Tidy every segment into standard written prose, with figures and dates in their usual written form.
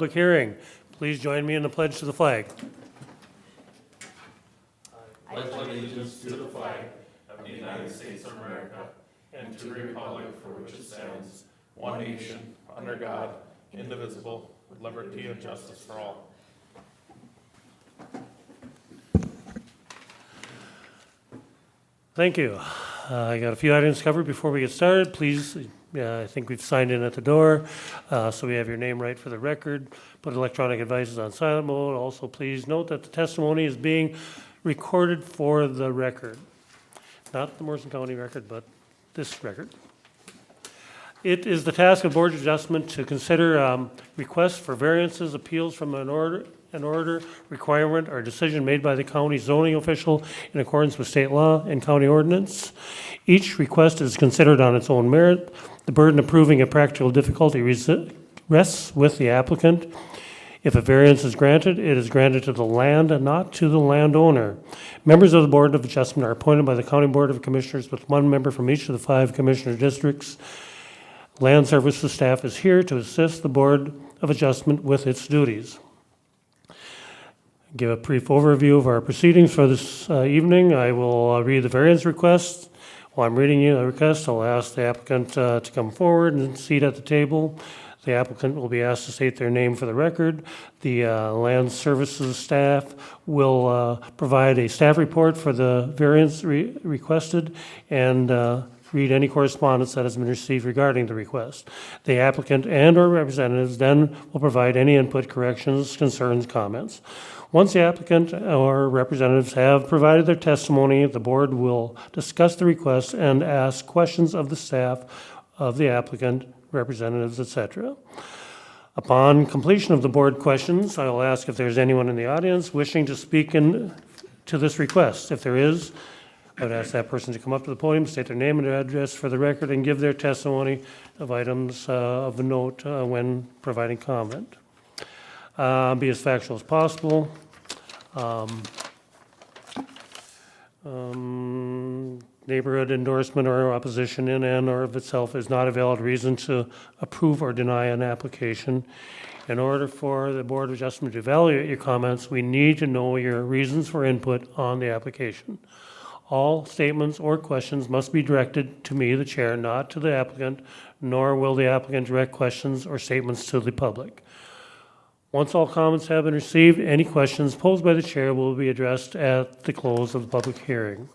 Public hearing. Please join me in the pledge to the flag. Pledge allegiance to the flag of the United States of America and to the republic for which it stands, one nation, under God, indivisible, with liberty and justice for all. Thank you. I got a few items covered before we get started. Please, I think we've signed in at the door, so we have your name right for the record. Put electronic devices on silent mode. Also, please note that the testimony is being recorded for the record. Not the Morrison County record, but this record. It is the task of Board of Adjustment to consider requests for variances, appeals from an order, requirement, or decision made by the county zoning official in accordance with state law and county ordinance. Each request is considered on its own merit. The burden of proving a practical difficulty rests with the applicant. If a variance is granted, it is granted to the land and not to the landowner. Members of the Board of Adjustment are appointed by the County Board of Commissioners with one member from each of the 5 commissioner districts. Land Services staff is here to assist the Board of Adjustment with its duties. Give a brief overview of our proceedings for this evening. I will read the variance request. While I'm reading you the request, I'll ask the applicant to come forward and seat at the table. The applicant will be asked to state their name for the record. The Land Services staff will provide a staff report for the variance requested and read any correspondence that has been received regarding the request. The applicant and or representatives then will provide any input, corrections, concerns, comments. Once the applicant or representatives have provided their testimony, the board will discuss the request and ask questions of the staff, of the applicant, representatives, etc. Upon completion of the board questions, I will ask if there's anyone in the audience wishing to speak to this request. If there is, I would ask that person to come up to the podium, state their name and address for the record, and give their testimony of items of note when providing comment. Be as factual as possible. Neighborhood endorsement or opposition in and or of itself is not a valid reason to approve or deny an application. In order for the Board of Adjustment to evaluate your comments, we need to know your reasons for input on the application. All statements or questions must be directed to me, the chair, not to the applicant, nor will the applicant direct questions or statements to the public. Once all comments have been received, any questions posed by the chair will be addressed at the close of the public hearing.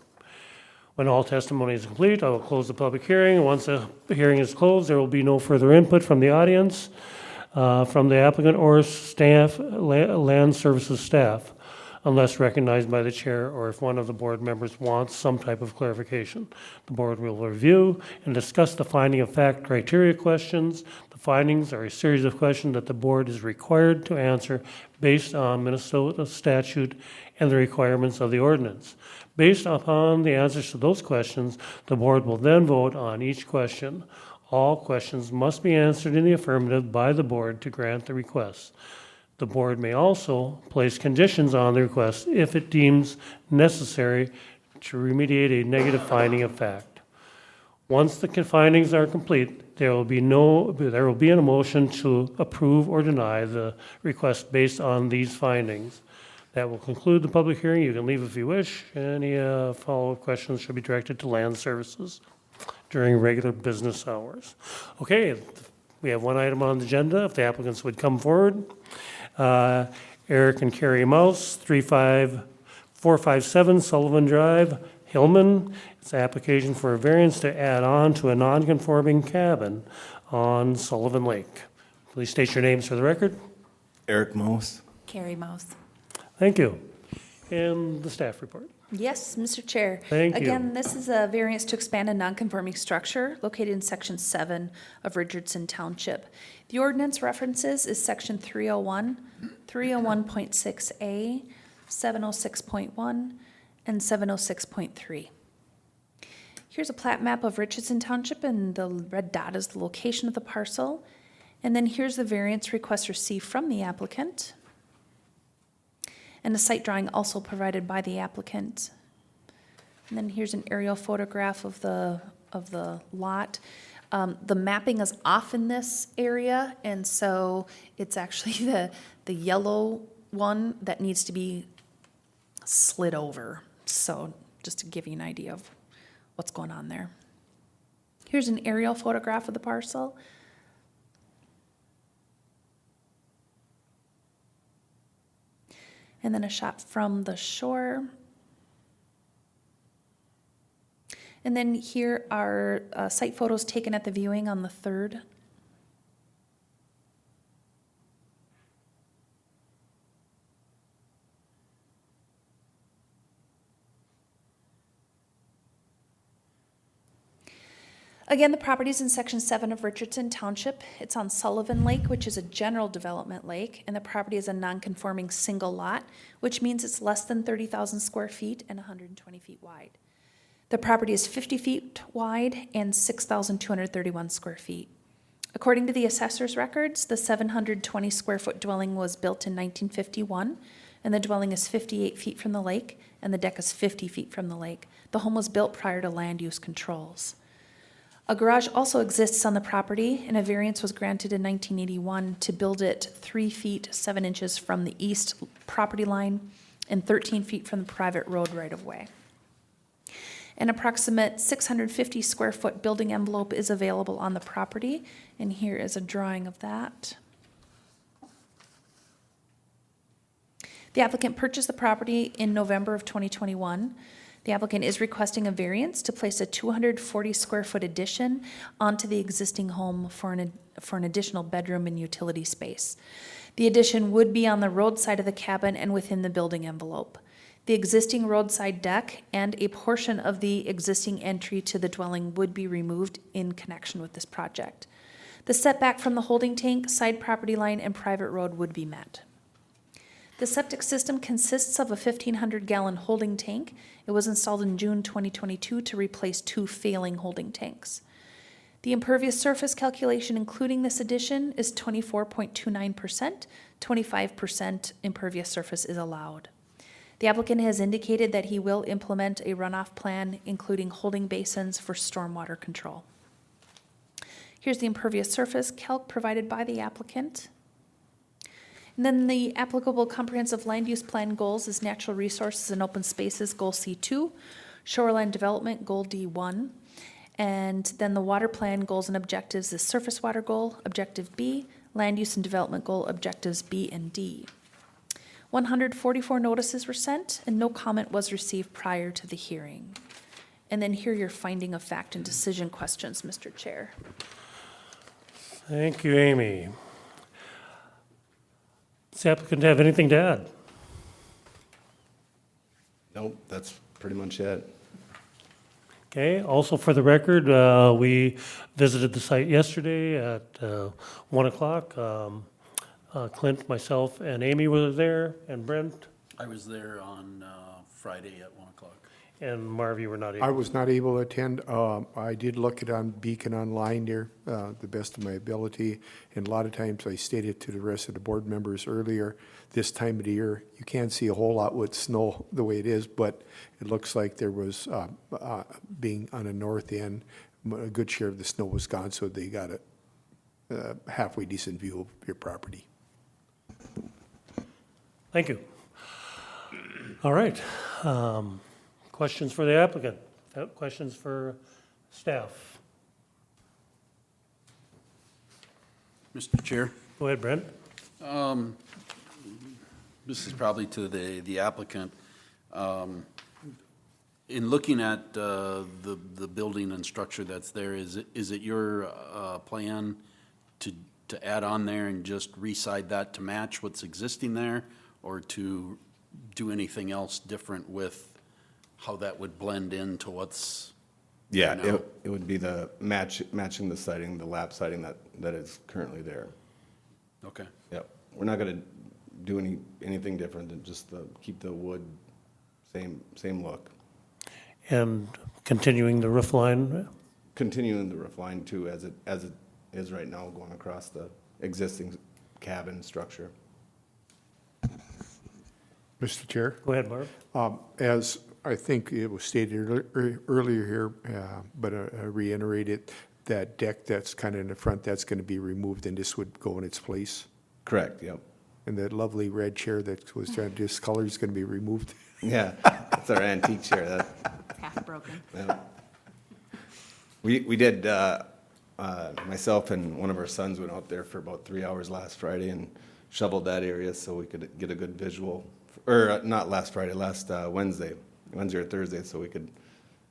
When all testimony is complete, I will close the public hearing. Once the hearing is closed, there will be no further input from the audience, from the applicant or staff, Land Services staff, unless recognized by the chair or if one of the board members wants some type of clarification. The board will review and discuss the finding of fact criteria questions. The findings are a series of questions that the board is required to answer based on Minnesota statute and the requirements of the ordinance. Based upon the answers to those questions, the board will then vote on each question. All questions must be answered in the affirmative by the board to grant the request. The board may also place conditions on the request if it deems necessary to remediate a negative finding of fact. Once the findings are complete, there will be a motion to approve or deny the request based on these findings. That will conclude the public hearing. You can leave if you wish. Any follow-up questions should be directed to Land Services during regular business hours. Okay, we have one item on the agenda. If the applicants would come forward. Eric and Carrie Mouse, 457 Sullivan Drive, Hillman. It's an application for a variance to add on to a non-conforming cabin on Sullivan Lake. Please state your names for the record. Eric Mouse. Carrie Mouse. Thank you. And the staff report. Yes, Mr. Chair. Thank you. Again, this is a variance to expand a non-conforming structure located in Section 7 of Richardson Township. The ordinance references is Section 301, 301.6A, 706.1, and 706.3. Here's a plat map of Richardson Township, and the red dot is the location of the parcel. And then here's the variance request received from the applicant. And a site drawing also provided by the applicant. And then here's an aerial photograph of the lot. The mapping is off in this area, and so it's actually the yellow one that needs to be slid over. So just to give you an idea of what's going on there. Here's an aerial photograph of the parcel. And then a shot from the shore. And then here are site photos taken at the viewing on the 3rd. Again, the property is in Section 7 of Richardson Township. It's on Sullivan Lake, which is a general development lake, and the property is a non-conforming single lot, which means it's less than 30,000 square feet and 120 feet wide. The property is 50 feet wide and 6,231 square feet. According to the assessor's records, the 720 square foot dwelling was built in 1951, and the dwelling is 58 feet from the lake, and the deck is 50 feet from the lake. The home was built prior to land use controls. A garage also exists on the property, and a variance was granted in 1981 to build it 3 feet 7 inches from the east property line and 13 feet from the private road right-of-way. An approximate 650 square foot building envelope is available on the property, and here is a drawing of that. The applicant purchased the property in November of 2021. The applicant is requesting a variance to place a 240 square foot addition onto the existing home for an additional bedroom and utility space. The addition would be on the road side of the cabin and within the building envelope. The existing roadside deck and a portion of the existing entry to the dwelling would be removed in connection with this project. The setback from the holding tank, side property line, and private road would be met. The septic system consists of a 1,500-gallon holding tank. It was installed in June 2022 to replace 2 failing holding tanks. The impervious surface calculation including this addition is 24.29%. 25% impervious surface is allowed. The applicant has indicated that he will implement a runoff plan including holding basins for stormwater control. Here's the impervious surface calc provided by the applicant. And then the applicable comprehensive land use plan goals is natural resources and open spaces, goal C2, shoreline development, goal D1, and then the water plan goals and objectives is surface water goal, objective B, land use and development goal, objectives B and D. 144 notices were sent and no comment was received prior to the hearing. And then here are your finding of fact and decision questions, Mr. Chair. Thank you, Amy. Does the applicant have anything to add? Nope, that's pretty much it. Okay, also for the record, we visited the site yesterday at 1 o'clock. Clint, myself, and Amy were there, and Brent, I was there on Friday at 1 o'clock. and Marv, you were not I able. was not able to attend. I did look it on Beacon Online there, the best of my ability. And a lot of times I stated to the rest of the board members earlier, this time of the year, you can't see a whole lot with snow the way it is, but it looks like there was, being on the north end, a good share of the snow was gone, so they got a halfway decent view of your property. Thank you. All right. Questions for the applicant? Questions for staff? Mr. Chair, Go ahead, Brent. this is probably to the applicant. In looking at the building and structure that's there, is it your plan to add on there and just reside that to match what's existing there, or to do anything else different with how that would blend into what's Yeah, there now? it would be the matching the siding, the lap siding that is currently there. Okay. Yep. We're not gonna do anything different than just keep the wood same look. And continuing the roof line. Continuing the roof line too, as it is right now, going across the existing cabin structure. Mr. Chair? Go ahead, Marv. As I think it was stated earlier here, but I reiterate it, that deck that's kind of in the front, that's going to be removed and this would go in its place? Correct, yep. And that lovely red chair that was trying to discolor is going to be removed? Yeah, that's our antique chair, that, Half broken. yeah. We did, myself and one of our sons went out there for about 3 hours last Friday and shoveled that area so we could get a good visual, or not last Friday, last Wednesday or Thursday, so we could,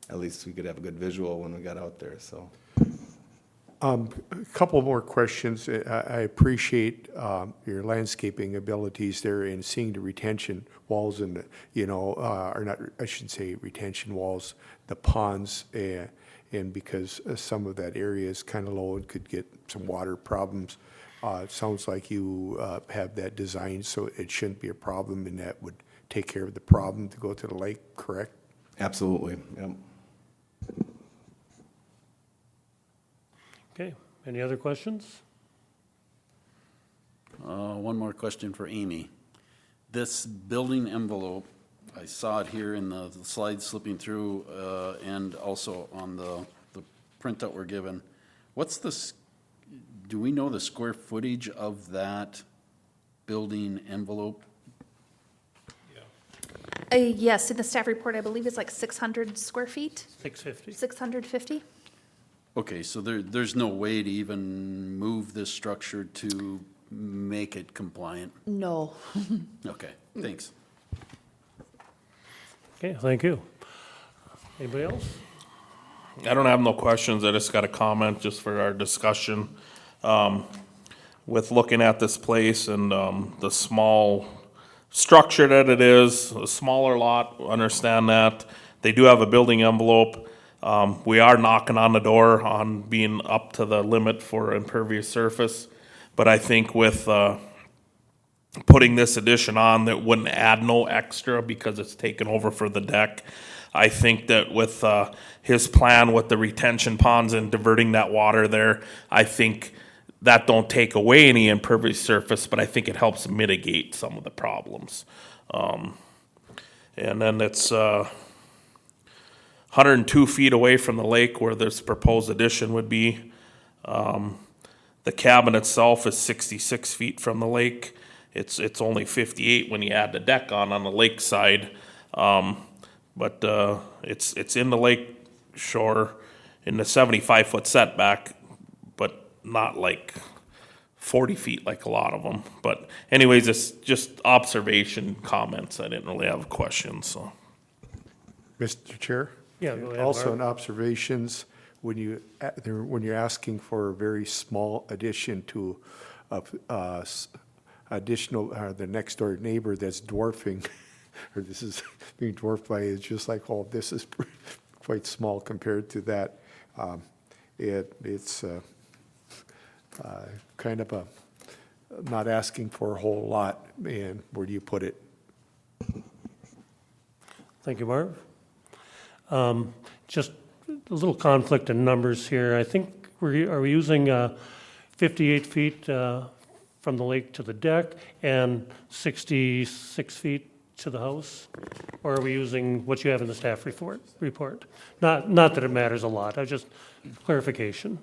at least we could have a good visual when we got out there, so. A couple more questions. I appreciate your landscaping abilities there and seeing the retention walls and, or not, I shouldn't say retention walls, the ponds, and because some of that area is kind of low and could get some water problems. It sounds like you have that designed so it shouldn't be a problem and that would take care of the problem to go to the lake, correct? Absolutely, yep. Okay, any other questions? One more question for Amy. This building envelope, I saw it here in the slides slipping through, and also on the printout we're given. What's this, do we know the square footage of that building envelope? Yes, in the staff report, I believe it's like 600 square feet, 650? 650? Okay, so there's no way to even move this structure to make it compliant? No. Okay, thanks. Okay, thank you. Anybody else? I don't have no questions, I just got a comment just for our discussion. With looking at this place and, the small structure that it is, a smaller lot, understand that. They do have a building envelope. We are knocking on the door on being up to the limit for impervious surface. But I think with, putting this addition on, that wouldn't add no extra because it's taken over for the deck. I think that with his plan with the retention ponds and diverting that water there, I think that don't take away any impervious surface, but I think it helps mitigate some of the problems. And then it's 102 feet away from the lake where this proposed addition would be. The cabin itself is 66 feet from the lake. It's only 58 when you add the deck on the lake side. But it's in the lake shore in the 75-foot setback, but not like 40 feet like a lot of them. But anyways, it's just observation comments. I didn't really have questions, so. Mr. Chair? Yeah, go ahead, Also, Mark. in observations, when you're asking for a very small addition to additional, the next door neighbor that's dwarfing, or this is being dwarfed by, it's just like, oh, this is quite small compared to that. It's kind of not asking for a whole lot, and where do you put it? Thank you, Marv. Just a little conflict in numbers here. I think are we using 58 feet from the lake to the deck and 66 feet to the house? Or are we using what you have in the staff report? Not that it matters a lot, I just clarification.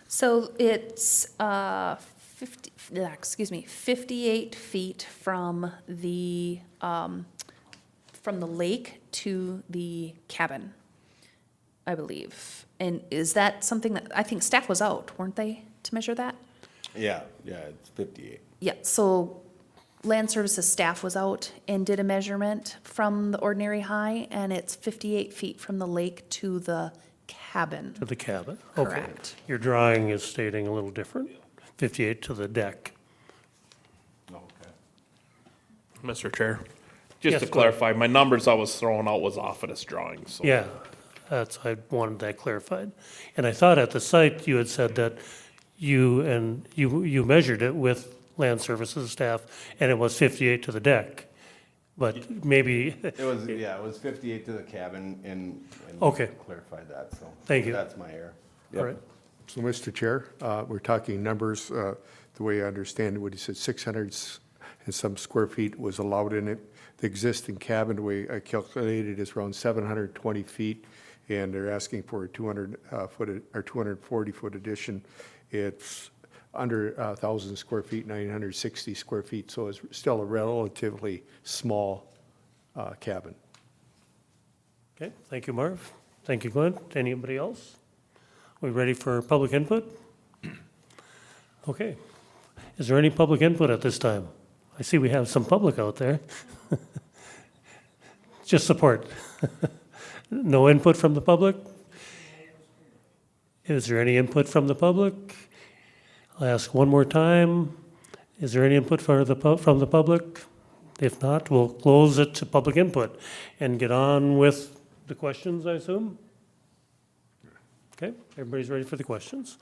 So it's 58 feet from the lake to the cabin, I believe. And is that something that, I think staff was out, weren't they, to measure that? Yeah, it's 58. Yeah, so Land Services staff was out and did a measurement from the ordinary high, and it's 58 feet from the lake to the cabin. To the cabin? Okay. Correct. Your drawing is stating a little different, 58 to the deck. Okay. Mr. Chair, Yes, just to go ahead. clarify, my numbers I was throwing out was off of this drawing, so. Yeah, I wanted that clarified. And I thought at the site you had said that you measured it with Land Services staff, and it was 58 to the deck. But maybe, It was 58 to the cabin and Okay. clarified that, so. Thank you. That's my error. all right, So, Mr. Chair, we're talking numbers, the way I understand it, what he said, 600 and some square feet was allowed in it. The existing cabin, the way I calculated, is around 720 feet, and they're asking for a 200-foot or 240-foot addition. It's under 1,000 square feet, 960 square feet, so it's still a relatively small cabin. Okay, thank you, Marv. Thank you, Glenn. Anybody else? We ready for public input? Okay. Is there any public input at this time? I see we have some public out there. Just support. No input from the public? Is there any input from the public? I'll ask one more time. Is there any input from the public? If not, we'll close it to public input and get on with the questions, I assume? Okay, everybody's ready for the questions?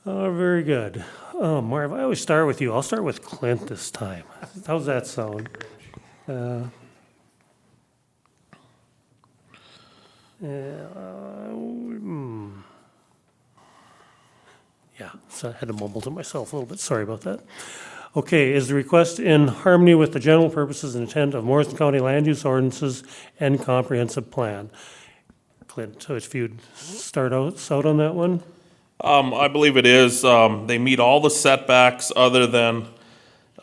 Very good. Marv, I always start with you. I'll start with Clint this time. How's that sound? Yeah, so I had to mumble to myself a little bit. Sorry about that. Okay, is the request in harmony with the general purposes and intent of Morrison County Land Use Ordinances and Comprehensive Plan? Clint, so if you'd start out on that one? I believe it is. They meet all the setbacks other than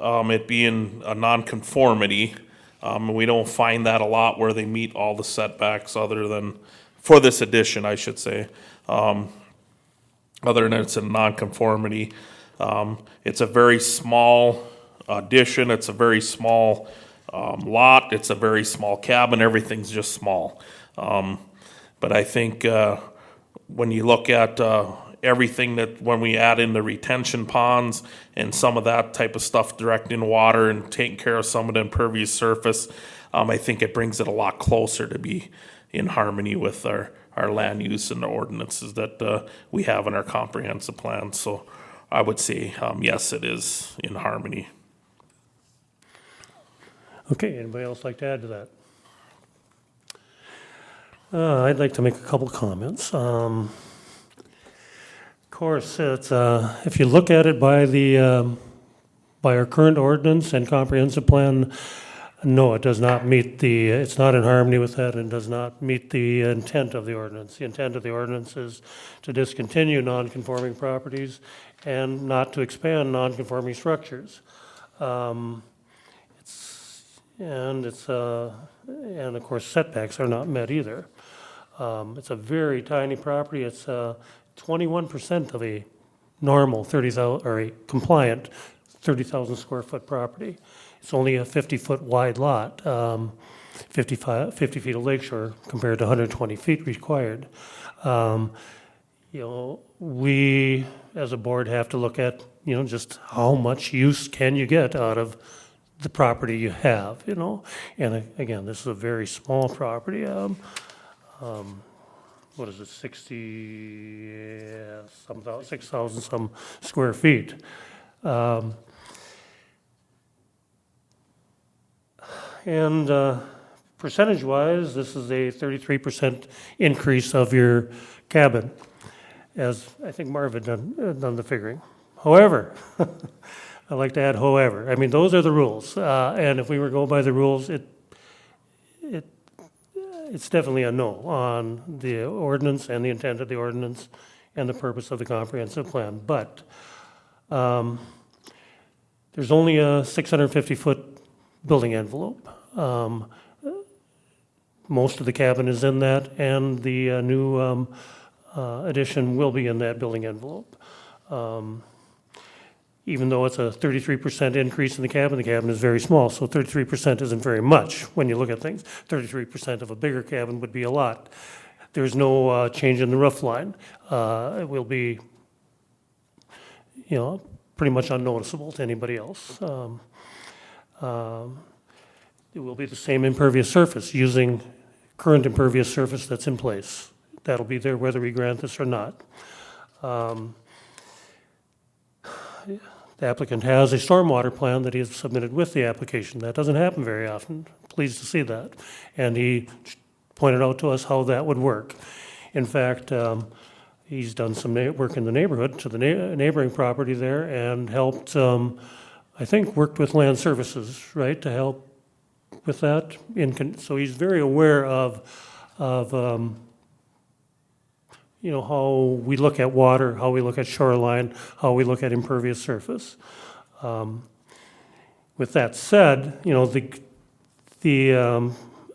it being a nonconformity. We don't find that a lot where they meet all the setbacks other than, for this addition, I should say. Other than it's a nonconformity. It's a very small addition. It's a very small lot. It's a very small cabin. Everything's just small. But I think when you look at everything that when we add in the retention ponds and some of that type of stuff directing water and taking care of some of the impervious surface, I think it brings it a lot closer to be in harmony with our land use and the ordinances that we have in our comprehensive plan. So I would say, yes, it is in harmony. Okay, anybody else like to add to that? I'd like to make a couple comments. Of course, it's, if you look at it by our current ordinance and comprehensive plan, no, it does not meet it's not in harmony with that and does not meet the intent of the ordinance. The intent of the ordinance is to discontinue non-conforming properties and not to expand non-conforming structures. And of course setbacks are not met either. It's a very tiny property. It's 21% of a normal 30,000 or a compliant 30,000 square foot property. It's only a 50-foot wide lot, 50 feet of lakeshore compared to 120 feet required. We as a board have to look at, just how much use can you get out of the property you have, And again, this is a very small property. What is it, 6,000 some square feet. And percentage-wise, this is a 33% increase of your cabin, as I think Marv had done the figuring. However, I like to add however. I mean, those are the rules. And if we were going by the rules, it's definitely a no on the ordinance and the intent of the ordinance and the purpose of the comprehensive plan. But there's only a 650-foot building envelope. Most of the cabin is in that, and the new addition will be in that building envelope. Even though it's a 33% increase in the cabin is very small, so 33% isn't very much when you look at things. 33% of a bigger cabin would be a lot. There's no change in the roof line. It will be, pretty much unnoticeable to anybody else. It will be the same impervious surface using current impervious surface that's in place. That'll be there whether we grant this or not. The applicant has a stormwater plan that he has submitted with the application. That doesn't happen very often. Pleased to see that. And he pointed out to us how that would work. In fact, he's done some work in the neighborhood to the neighboring property there and helped, I think, worked with land services, right, to help with that. So he's very aware of of, how we look at water, how we look at shoreline, how we look at impervious surface. With that said,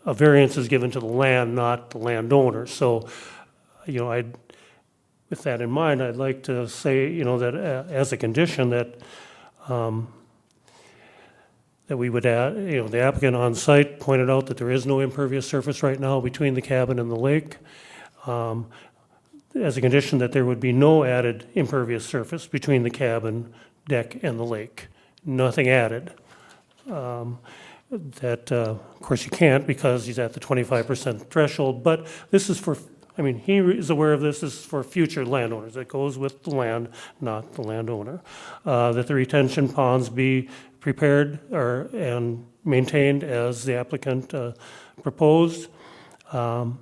a variance is given to the land, not the landowner. So, with that in mind, I'd like to say, that as a condition that we would add, the applicant on site pointed out that there is no impervious surface right now between the cabin and the lake. As a condition that there would be no added impervious surface between the cabin, deck, and the lake. Nothing added. Of course, you can't because he's at the 25% threshold, but this is for, he is aware of this is for future landowners. It goes with the land, not the landowner. That the retention ponds be prepared and maintained as the applicant proposed. And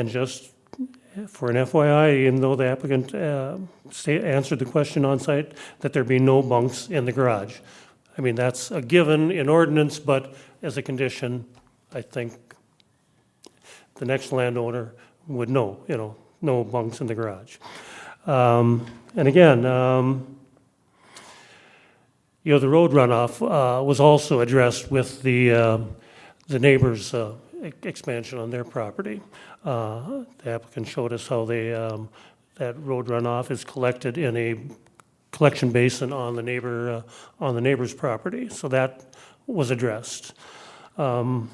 just for an FYI, even though the applicant answered the question on site, that there be no bunks in the garage. That's a given in ordinance, but as a condition, I think the next landowner would know, no bunks in the garage. And again, the road runoff was also addressed with the neighbors' expansion on their property. The applicant showed us how that road runoff is collected in a collection basin on the neighbor's property. So that was addressed. You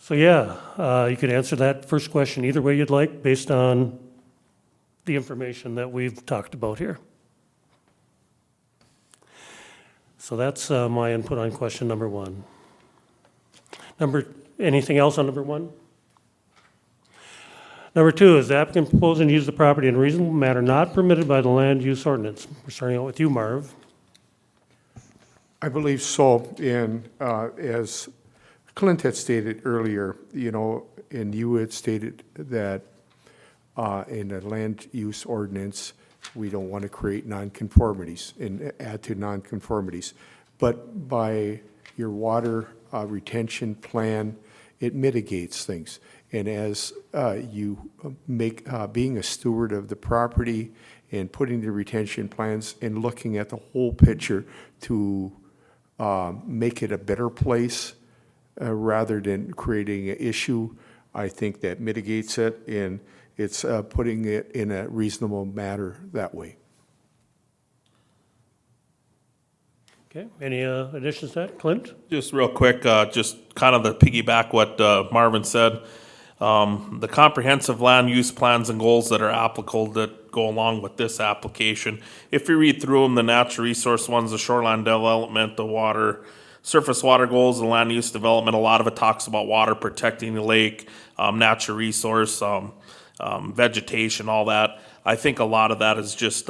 could answer that first question either way you'd like based on the information that we've talked about here. So that's my input on question number one. Anything else on number one? Number two, is the applicant proposing to use the property in a reasonable manner not permitted by the land use ordinance? We're starting out with you, Marv. I believe so, and as Clint had stated earlier, and you had stated that in the land use ordinance, we don't want to create nonconformities and add to nonconformities. But by your water retention plan, it mitigates things. And as you make, being a steward of the property and putting the retention plans and looking at the whole picture to make it a better place rather than creating an issue, I think that mitigates it, and it's putting it in a reasonable manner that way. Okay, any additions to that? Clint? Just real quick, just kind of to piggyback what Marvin said. The comprehensive land use plans and goals that are applicable that go along with this application. If you read through them, the natural resource ones, the shoreline development, the water, surface water goals, the land use development, a lot of it talks about water protecting the lake, natural resource, vegetation, all that. I think a lot of that is just,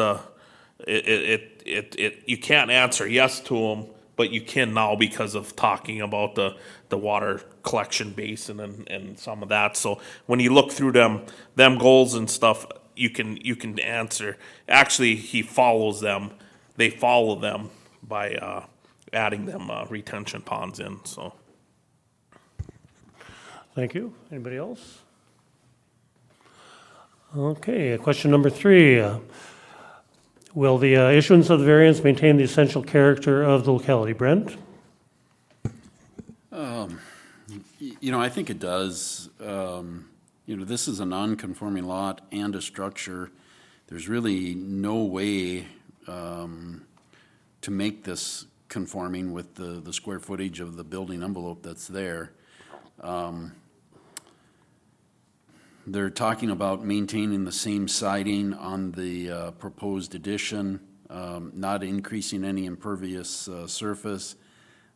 you can't answer yes to them, but you can now because of talking about the water collection basin and some of that. So when you look through them goals and stuff, you can answer. Actually, he follows them. They follow them by adding them retention ponds in. So. Thank you. Anybody else? Okay, question number three. Will the issuance of the variance maintain the essential character of the locality? Brent? I think it does. This is a non-conforming lot and a structure. There's really no way to make this conforming with the square footage of the building envelope that's there. They're talking about maintaining the same siding on the proposed addition, not increasing any impervious surface,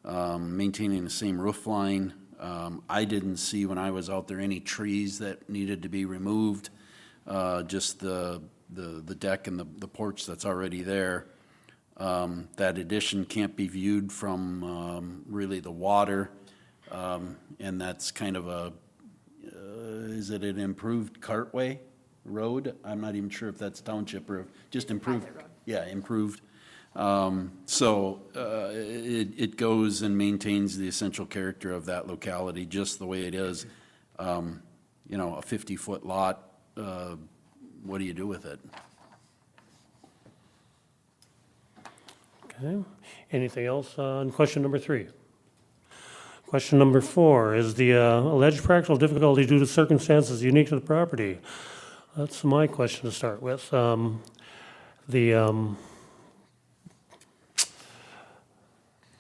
maintaining the same roof line. I didn't see when I was out there any trees that needed to be removed, just the deck and the porch that's already there. That addition can't be viewed from really the water, and that's kind of is it an improved cartway road? I'm not even sure if that's township or just improved. Yeah, improved. It goes and maintains the essential character of that locality just the way it is. You know, a 50-foot lot, what do you do with it? Okay. Anything else on question number 3? Question number 4, is the alleged practical difficulty due to circumstances unique to the property? That's my question to start with. The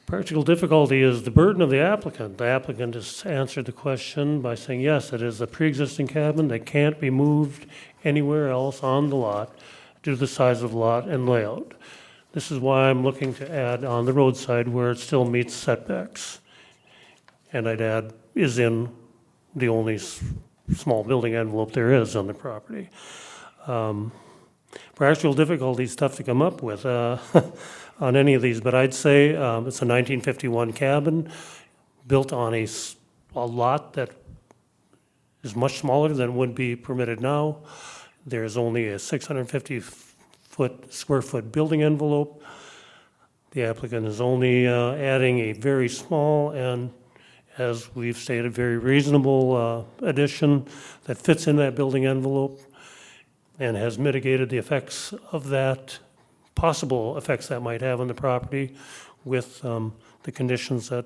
practical difficulty is the burden of the applicant. The applicant has answered the question by saying, yes, it is a pre-existing cabin that can't be moved anywhere else on the lot due to the size of the lot and layout. This is why I'm looking to add on the roadside where it still meets setbacks. And I'd add, is in the only small building envelope there is on the property. Practical difficulty is tough to come up with on any of these, but I'd say it's a 1951 cabin built on a lot that is much smaller than would be permitted now. There's only a 650 square foot building envelope. The applicant is only adding a very small and, as we've stated, very reasonable addition that fits in that building envelope and has mitigated the effects of that, possible effects that might have on the property with the conditions that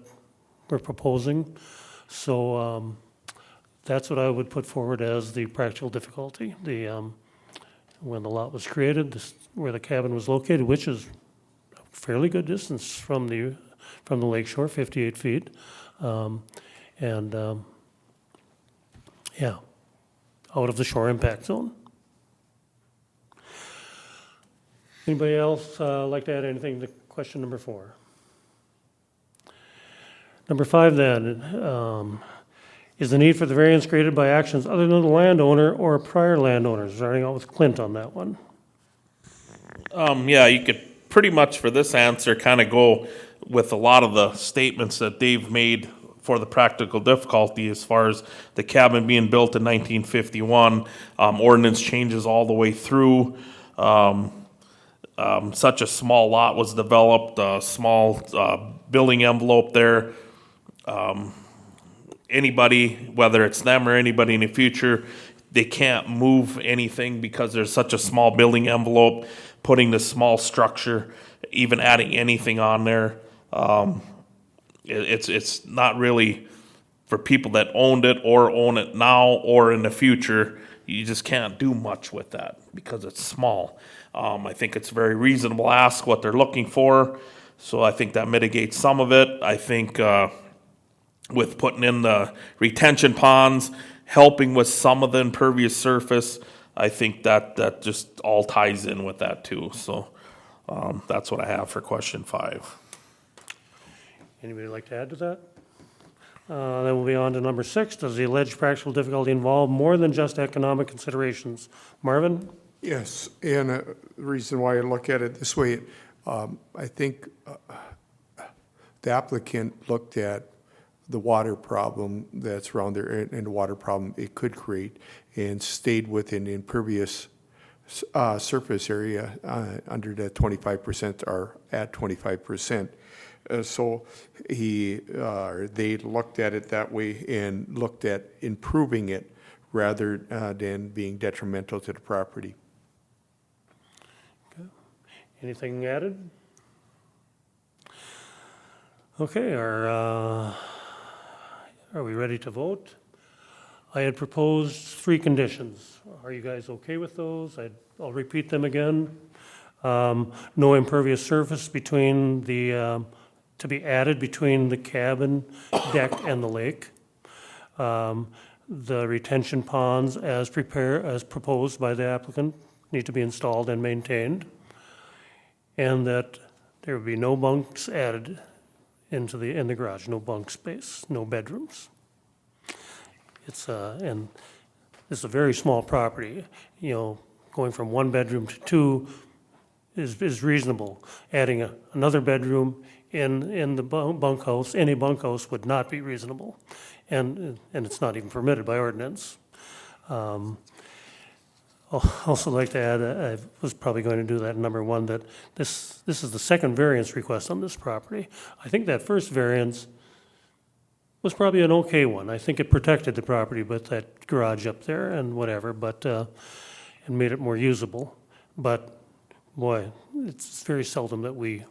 we're proposing. So that's what I would put forward as the practical difficulty. When the lot was created, where the cabin was located, which is a fairly good distance from the lake shore, 58 feet. Yeah, out of the shore impact zone. Anybody else like to add anything to question number 4? Number 5 then, is the need for the variance created by actions other than the landowner or prior landowners? Starting out with Clint on that one. Yeah, you could pretty much for this answer kind of go with a lot of the statements that Dave made for the practical difficulty as far as the cabin being built in 1951, ordinance changes all the way through. Such a small lot was developed, a small building envelope there. Anybody, whether it's them or anybody in the future, they can't move anything because there's such a small building envelope, putting this small structure, even adding anything on there. It's not really for people that owned it or own it now or in the future. You just can't do much with that because it's small. I think it's very reasonable to ask what they're looking for. So I think that mitigates some of it. I think with putting in the retention ponds, helping with some of the impervious surface, I think that just all ties in with that too. So that's what I have for question 5. Anybody like to add to that? Then we'll be on to number 6. Does the alleged practical difficulty involve more than just economic considerations? Marvin? Yes, and the reason why I look at it this way, I think the applicant looked at the water problem that's around there and the water problem it could create and stayed within the impervious surface area under that 25% or at 25%. So they looked at it that way and looked at improving it rather than being detrimental to the property. Okay. Anything added? Okay, are we ready to vote? I had proposed 3 conditions. Are you guys okay with those? I'll repeat them again. No impervious surface between to be added between the cabin deck and the lake. The retention ponds as proposed by the applicant need to be installed and maintained. And that there would be no bunks added in the garage, no bunk space, no bedrooms. And it's a very small property, going from 1 bedroom to 2 is reasonable. Adding another bedroom in the bunkhouse, any bunkhouse would not be reasonable. And it's not even permitted by ordinance. Also like to add, I was probably going to do that in number one, that this is the second variance request on this property. I think that first variance was probably an okay one. I think it protected the property, but that garage up there and whatever, but, and made it more usable. But, boy, it's very seldom that we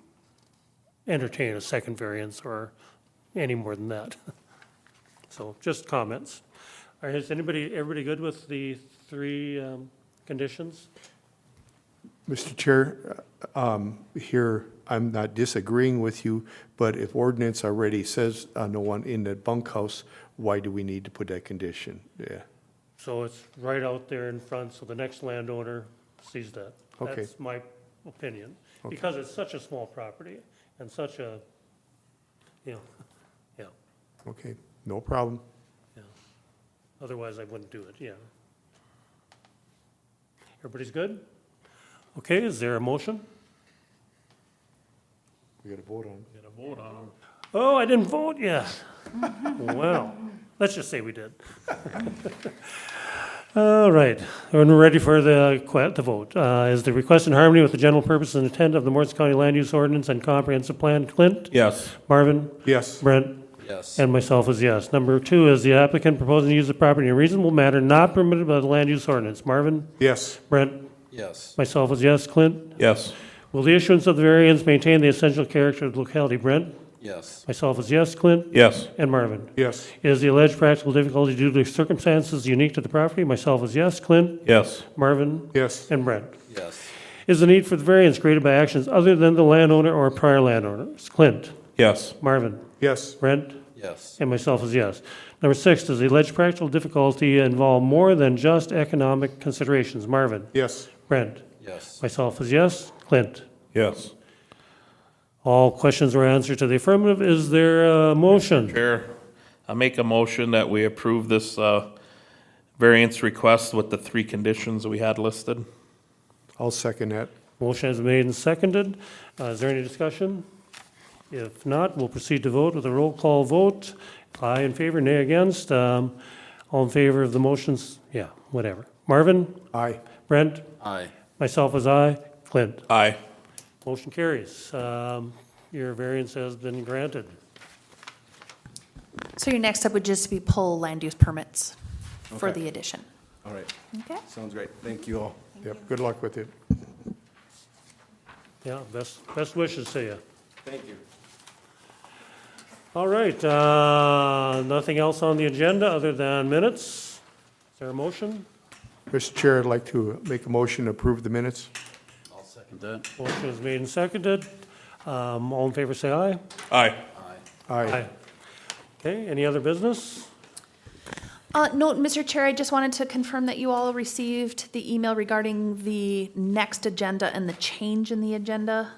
entertain a second variance or any more than that. So, just comments. All right, is everybody good with the three conditions? Mr. Chair, here, I'm not disagreeing with you, but if ordinance already says on the one in the bunkhouse, why do we need to put that condition? Yeah, So it's right out there in front, so the next landowner sees that. Okay. That's my opinion. Okay. Because it's such a small property and such a, yeah. okay, no problem. Otherwise, I wouldn't do it, yeah. Everybody's good? Okay, is there a motion? We got to vote on it. Got to vote on them. Oh, I didn't vote yet. Well, let's just say we did. All right, we're ready for the vote. Is the request in harmony with the general purpose and intent of the Morrison County Land Use Ordinance and Comprehensive Plan? Clint? Yes. Marvin? Yes, Brent? Yes. And myself is yes. Number two, is the applicant proposing to use the property in a reasonable manner not permitted by the land use ordinance? Marvin? yes, Brent? Yes. Myself is yes. Clint? Yes. Will the issuance of the variance maintain the essential character of the locality? Brent? Yes. Myself is yes. Clint? Yes. And Marvin? yes, Is the alleged practical difficulty due to circumstances unique to the property? Myself is yes. Clint? Yes. Marvin? yes, And Brent? Yes. Is the need for the variance created by actions other than the landowner or prior landowners? Clint? Yes. Marvin? yes, Brent? Yes. And myself is yes. Number six, does the alleged practical difficulty involve more than just economic considerations? Marvin? yes, Brent? Yes. Myself is yes. Clint? Yes. All questions were answered to the affirmative. Is there a motion? Chair, I make a motion that we approve this variance request with the three conditions we had listed. I'll second that. Motion is made and seconded. Is there any discussion? If not, we'll proceed to vote with a roll call vote. Aye in favor, nay against. All in favor of the motions? Yeah, whatever. Marvin? Aye, Brent? Aye. Myself is aye. Clint? Aye. Motion carries. Your variance has been granted. So your next step would just be pull land use permits for Okay. the addition. All right, Okay? sounds great. Thank you all. yep, good luck with it. Yeah, best wishes to you. Thank you. All right, nothing else on the agenda other than minutes? Is there a motion? Mr. Chair, I'd like to make a motion to approve the minutes. I'll second that. Motion is made and seconded. All in favor, say aye. Aye. Aye. Okay, any other business? No, Mr. Chair, I just wanted to confirm that you all received the email regarding the next agenda and the change in the agenda.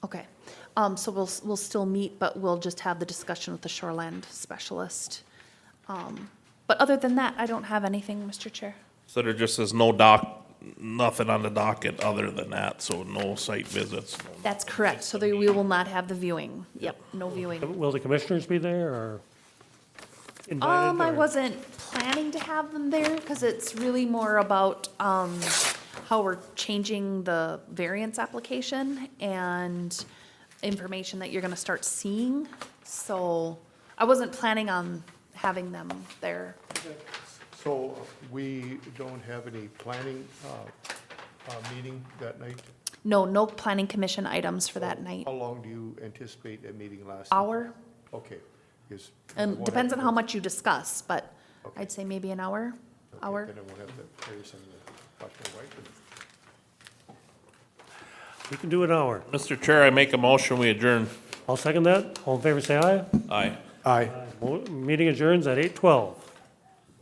Okay, so we'll still meet, but we'll just have the discussion with the shoreland specialist. But other than that, I don't have anything, Mr. Chair. So there just is nothing on the docket other than that, so no site visits. That's correct, so we will not have the viewing. Yep, no viewing. Will the commissioners be there or invited? I or- wasn't planning to have them there, because it's really more about, how we're changing the variance application and information that you're gonna start seeing. So I wasn't planning on having them there. So we don't have any planning meeting that night? No planning commission items for that night. How long do you anticipate that meeting lasting? Hour, Okay. Because and depends on how much you discuss, but I'd say maybe an hour. Hour. Then I won't have to carry some of the, talk to my wife. We can do an hour. Mr. Chair, I make a motion, we adjourn. I'll second that. All in favor, say aye. Aye. Aye. Meeting adjourns at 8:12.